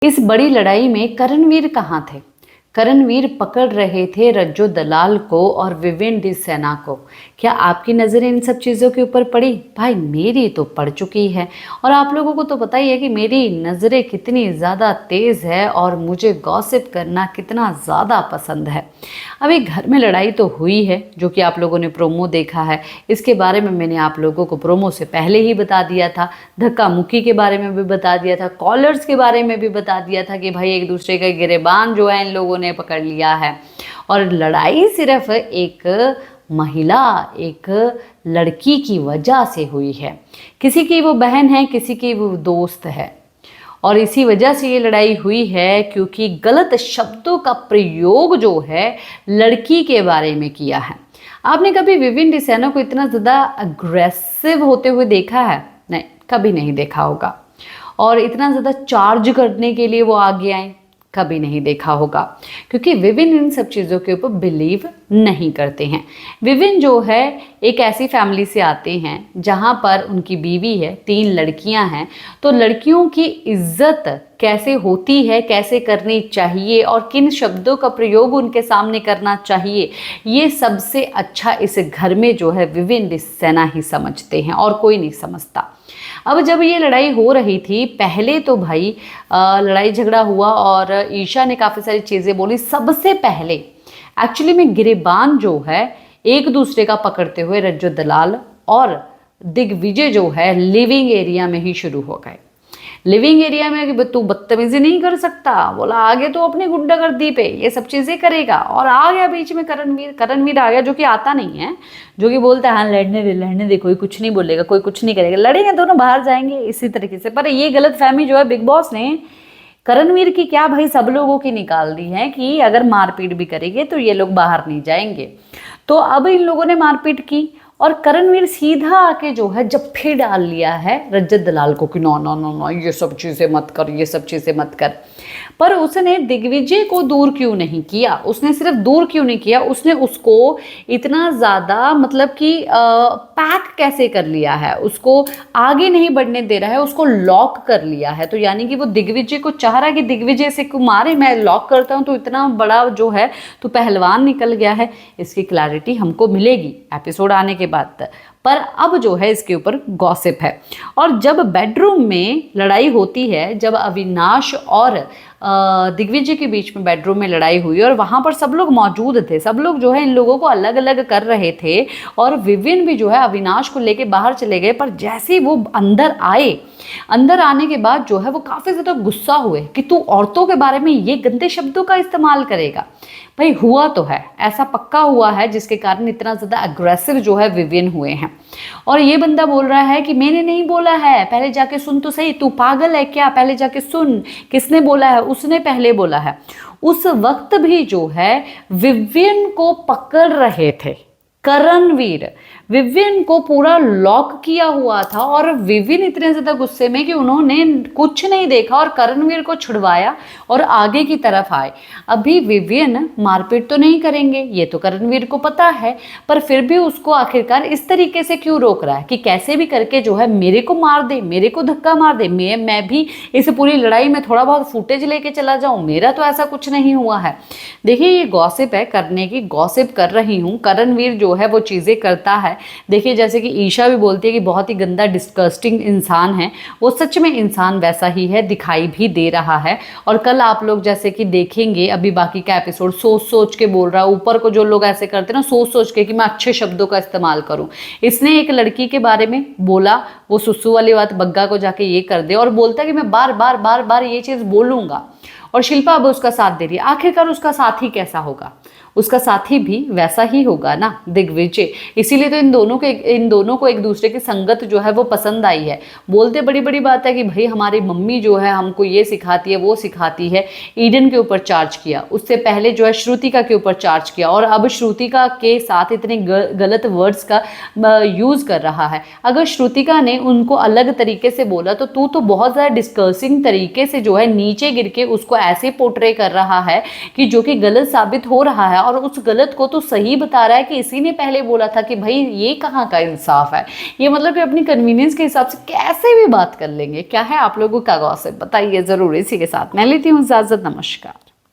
इस बड़ी लड़ाई में करणवीर कहाँ थे? करणवीर पकड़ रहे थे रज्जो दलाल को और विवेन डी सेना को। क्या आपकी नज़रें इन सब चीज़ों के ऊपर पड़ी? भाई मेरी तो पड़ चुकी है, और आप लोगों को तो पता ही है कि मेरी नज़रें कितनी ज़्यादा तेज़ है और मुझे गॉसिप करना कितना ज़्यादा पसंद है। अभी घर में लड़ाई तो हुई है, जो कि आप लोगों ने प्रोमो देखा है। इसके बारे में मैंने आप लोगों को प्रोमो से पहले ही बता दिया था, धक्का मुक्की के बारे में भी बता दिया था, कॉलर्स के बारे में भी बता दिया था कि भाई एक दूसरे का गिरेबान जो है इन लोगों ने पकड़ लिया है। और लड़ाई सिर्फ एक महिला, एक लड़की की वजह से हुई है। किसी की वो बहन है, किसी की वो दोस्त है, और इसी वजह से ये लड़ाई हुई है क्योंकि गलत शब्दों का प्रयोग जो है लड़की के बारे में किया है। आपने कभी विवेन डी सेना को इतना ज़्यादा अग्रेसिव होते हुए देखा है? नहीं, कभी नहीं देखा होगा। और इतना ज़्यादा चार्ज करने के लिए वो आगे आए, कभी नहीं देखा होगा, क्योंकि विवेन इन सब चीज़ों के ऊपर बिलीव नहीं करते हैं। विवेन जो है एक ऐसी फैमिली से आते हैं जहाँ पर उनकी बीवी है, 3 लड़कियाँ हैं, तो लड़कियों की इज्जत कैसे होती है, कैसे करनी चाहिए और किन शब्दों का प्रयोग उनके सामने करना चाहिए, ये सबसे अच्छा इस घर में जो है विवेन डी सेना ही समझते हैं और कोई नहीं समझता। अब जब ये लड़ाई हो रही थी, पहले तो भाई लड़ाई झगड़ा हुआ और ईशा ने काफ़ी सारी चीज़ें बोली। सबसे पहले एक्चुअली में गिरेबान जो है एक दूसरे का पकड़ते हुए रज्जो दलाल और दिग्विजय जो है लिविंग एरिया में ही शुरू हो गए। लिविंग एरिया में कि तू बदतमीजी नहीं कर सकता, बोला आगे तो अपनी गुंडागर्दी पे ये सब चीज़ें करेगा। और आ गया बीच में करणवीर आ गया, जो कि आता नहीं है, जो कि बोलता है हाँ लड़ने दे, कोई कुछ नहीं बोलेगा, कोई कुछ नहीं करेगा, लड़ेंगे दोनों, बाहर जाएंगे, इसी तरीके से। पर ये गलत फहमी जो है बिग बॉस ने करणवीर की क्या भाई सब लोगों की निकाल दी है कि अगर मारपीट भी करेंगे तो ये लोग बाहर नहीं जाएंगे। तो अब इन लोगों ने मारपीट की और करणवीर सीधा आके जो है जप्फे डाल लिया है रजत दलाल को कि नो नो नो नो ये सब चीज़ें मत कर, ये सब चीज़ें मत कर। पर उसने दिग्विजय को दूर क्यों नहीं किया? उसने सिर्फ दूर क्यों नहीं किया, उसने उसको इतना ज़्यादा मतलब कि पैक कैसे कर लिया है, उसको आगे नहीं बढ़ने दे रहा है, उसको लॉक कर लिया है। तो यानी कि वो दिग्विजय को चाह रहा है कि दिग्विजय से मारे, मैं लॉक करता हूँ तो इतना बड़ा जो है तो पहलवान निकल गया है। इसकी क्लैरिटी हमको मिलेगी एपिसोड आने के बाद। पर अब जो है इसके ऊपर गॉसिप है। और जब बेडरूम में लड़ाई होती है, जब अविनाश और दिग्विजय के बीच में बेडरूम में लड़ाई हुई और वहाँ पर सब लोग मौजूद थे, सब लोग जो है इन लोगों को अलग अलग कर रहे थे और विवेन भी जो है अविनाश को लेके बाहर चले गए। पर जैसे ही वो अंदर आए, अंदर आने के बाद जो है वो काफ़ी ज़्यादा गुस्सा हुए कि तू औरतों के बारे में ये गंदे शब्दों का इस्तेमाल करेगा। भाई हुआ तो है, ऐसा पक्का हुआ है जिसके कारण इतना ज़्यादा अग्रेसिव जो है विवेन हुए हैं। और ये बंदा बोल रहा है कि मैंने नहीं बोला है, पहले जाके सुन तो सही, तू पागल है क्या, पहले जाके सुन किसने बोला है, उसने पहले बोला है। उस वक्त भी जो है विवेन को पकड़ रहे थे करणवीर, विवेन को पूरा लॉक किया हुआ था और विवेन इतने ज़्यादा गुस्से में कि उन्होंने कुछ नहीं देखा और करणवीर को छुड़वाया और आगे की तरफ आए। अभी विवेन मारपीट तो नहीं करेंगे, ये तो करणवीर को पता है, पर फिर भी उसको आखिरकार इस तरीके से क्यों रोक रहा है कि कैसे भी करके जो है मेरे को मार दे, मेरे को धक्का मार दे, मैं भी इस पूरी लड़ाई में थोड़ा बहुत फुटेज लेके चला जाऊँ, मेरा तो ऐसा कुछ नहीं हुआ है। देखिए ये गॉसिप है, करने की गॉसिप कर रही हूँ। करणवीर जो है वो चीज़ें करता है। देखिए जैसे कि ईशा भी बोलती है कि बहुत ही गंदा डिस्गस्टिंग इंसान है, वो सच में इंसान वैसा ही है, दिखाई भी दे रहा है। और कल आप लोग जैसे कि देखेंगे, अभी बाकी का एपिसोड सोच सोच के बोल रहा है, ऊपर को जो लोग ऐसे करते हैं ना सोच सोच के कि मैं अच्छे शब्दों का इस्तेमाल करूं। इसने एक लड़की के बारे में बोला, वो सुसु वाली बात बग्गा को जाके ये कर दे और बोलता है कि मैं बार बार बार बार ये चीज़ बोलूँगा। और शिल्पा अब उसका साथ दे रही है। आखिरकार उसका साथी कैसा होगा? उसका साथी भी वैसा ही होगा ना, दिग्विजय। इसीलिए तो इन दोनों को एक दूसरे की संगत जो है वो पसंद आई है। बोलते बड़ी बड़ी बात है कि भाई हमारी मम्मी जो है हमको ये सिखाती है, वो सिखाती है। ईडन के ऊपर चार्ज किया, उससे पहले जो है श्रुतिका के ऊपर चार्ज किया और अब श्रुतिका के साथ इतने गलत वर्ड्स का यूज़ कर रहा है। अगर श्रुतिका ने उनको अलग तरीके से बोला तो तू तो बहुत ज़्यादा डिस्कर्सिंग तरीके से जो है नीचे गिर के उसको ऐसे पोर्ट्रे कर रहा है कि जो कि गलत साबित हो रहा है, और उस गलत को तो सही बता रहा है कि इसी ने पहले बोला था कि भाई ये कहाँ का इंसाफ है। ये मतलब कि अपनी कन्वीनियंस के हिसाब से कैसे भी बात कर लेंगे। क्या है आप लोगों का गॉसिप, बताइए ज़रूर। इसी के साथ मैं लेती हूँ इजाज़त, नमस्कार।